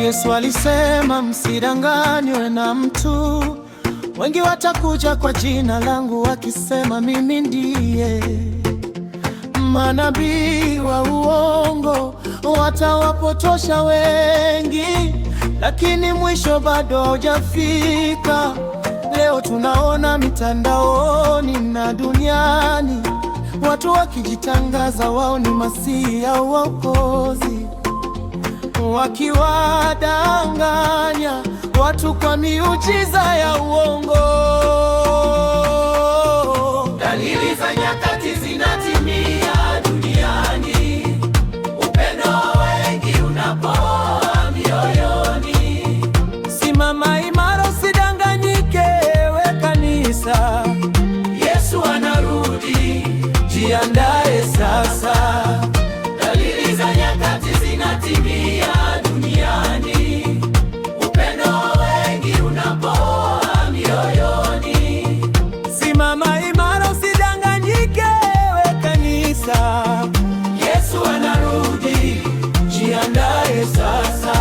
Yesu alisema msidanganywe na mtu. Wengi watakuja kwa jina langu wakisema mimi ndiye. Manabii wa uongo watawapotosha wengi, lakini mwisho bado haujafika. Leo tunaona mitandaoni na duniani watu wakijitangaza wao ni masihi au waokozi, wakiwadanganya watu kwa miujiza ya uongo. Dalili za nyakati zinatimia duniani, upendo wa wengi unapoa mioyoni. Simama imara, usidanganyike, we kanisa. Yesu anarudi, Jiandae sasa. dalili za nyakati zinatimia duniani, upendo wa wengi unapoa mioyoni. Simama imara, usidanganyike, we kanisa. Yesu anarudi, Jiandae sasa.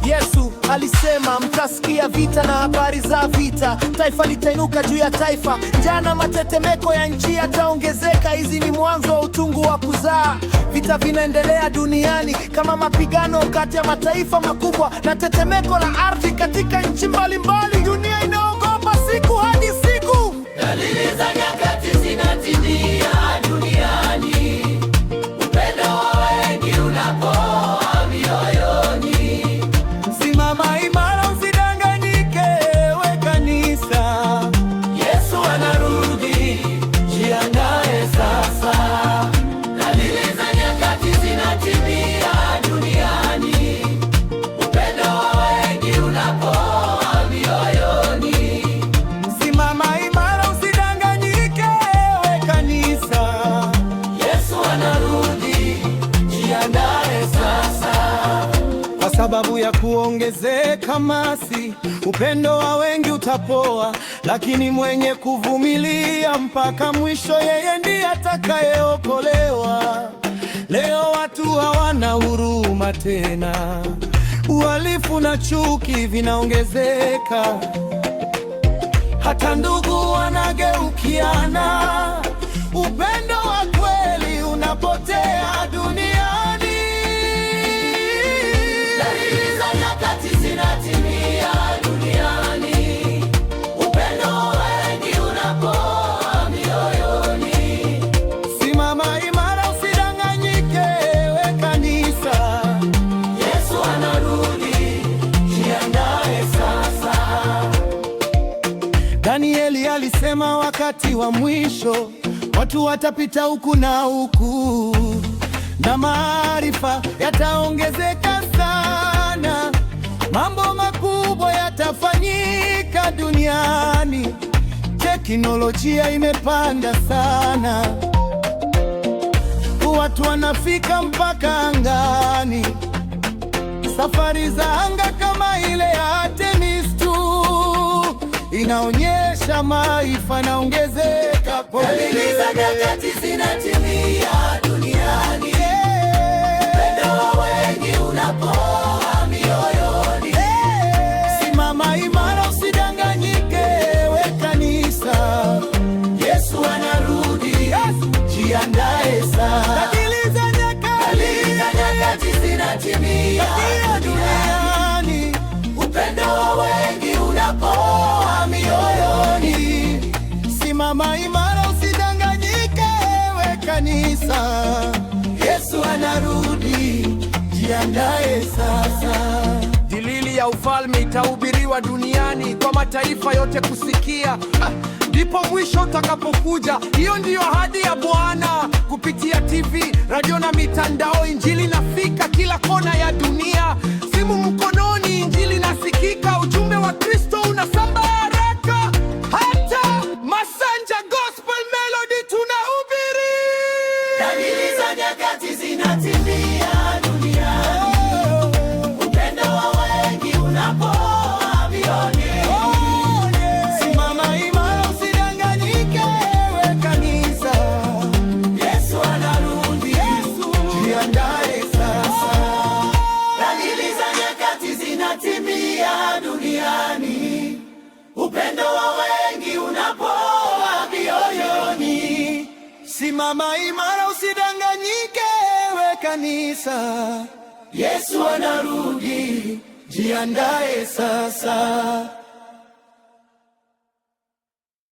Yesu alisema mtasikia vita na habari za vita, taifa litainuka juu ya taifa, njaa na matetemeko ya nchi yataongezeka. Hizi ni mwanzo wa utungu wa kuzaa. Vita vinaendelea duniani kama mapigano kati ya mataifa makubwa na tetemeko la ardhi katika nchi mbalimbali. Dunia inaogopa siku hadi siku. dalili za nyakati zinatimia duniani, upendo wa wengi unapoa mioyoni. Simama imara, usidanganyike, we kanisa. Yesu anarudi, Jiandae sasa. dalili za nyakati zinatimia duniani, upendo wa wengi unapoa mioyoni. Simama imara, usidanganyike, we kanisa. Yesu anarudi, Jiandae sasa. Kwa sababu ya kuongezeka masi, upendo wa wengi utapoa, lakini mwenye kuvumilia mpaka mwisho, yeye ndiye atakayeokolewa. Leo watu hawana huruma tena, uhalifu na chuki vinaongezeka, hata ndugu wanageukiana. Upendo wa kweli unapotea duniani. dalili za nyakati zinatimia duniani, upendo wa wengi unapoa mioyoni. Simama imara, usidanganyike, we kanisa. Yesu anarudi, Jiandae sasa. Danieli alisema wakati wa mwisho watu watapita huku na huku, na maarifa yataongezeka sana. Mambo makubwa yatafanyika duniani. Teknolojia imepanda sana, watu wanafika mpaka angani. Safari za anga kama ile ya Artemis tu inaonyesha maarifa yanaongezeka. dalili za nyakati zinatimia duniani, upendo wa wengi unapoa mioyoni. Simama imara, usidanganyike, we kanisa. Yesu anarudi, Jiandae sasa. Dalili za nyakati zinatimia duniani, upendo wa wengi unapoa mioyoni. simama imara, usidanganyike, we kanisa. Yesu anarudi, Jiandae sasa. Dalili ya ufalme itahubiriwa duniani kwa mataifa yote kusikia. Ndipo mwisho utakapokuja. Hiyo ndiyo ahadi ya Bwana. Kupitia TV, radio na mitandao, injili inafika kila kona ya dunia. Simu mkononi, injili inasikika. Ujumbe wa Kristo unasambaa haraka. Hata Masanja Gospel Melody tunahubiri. dalili za nyakati zinatimia duniani, upendo wa wengi unapoa mioyoni. Simama imara, usidanganyike, we kanisa. Yesu anarudi, Jiandae sasa. dalili za nyakati duniani, upendo wa wengi unapoa mioyoni. Simama imara, usidanganyike, we kanisa. Yesu anarudi, jiandae sasa.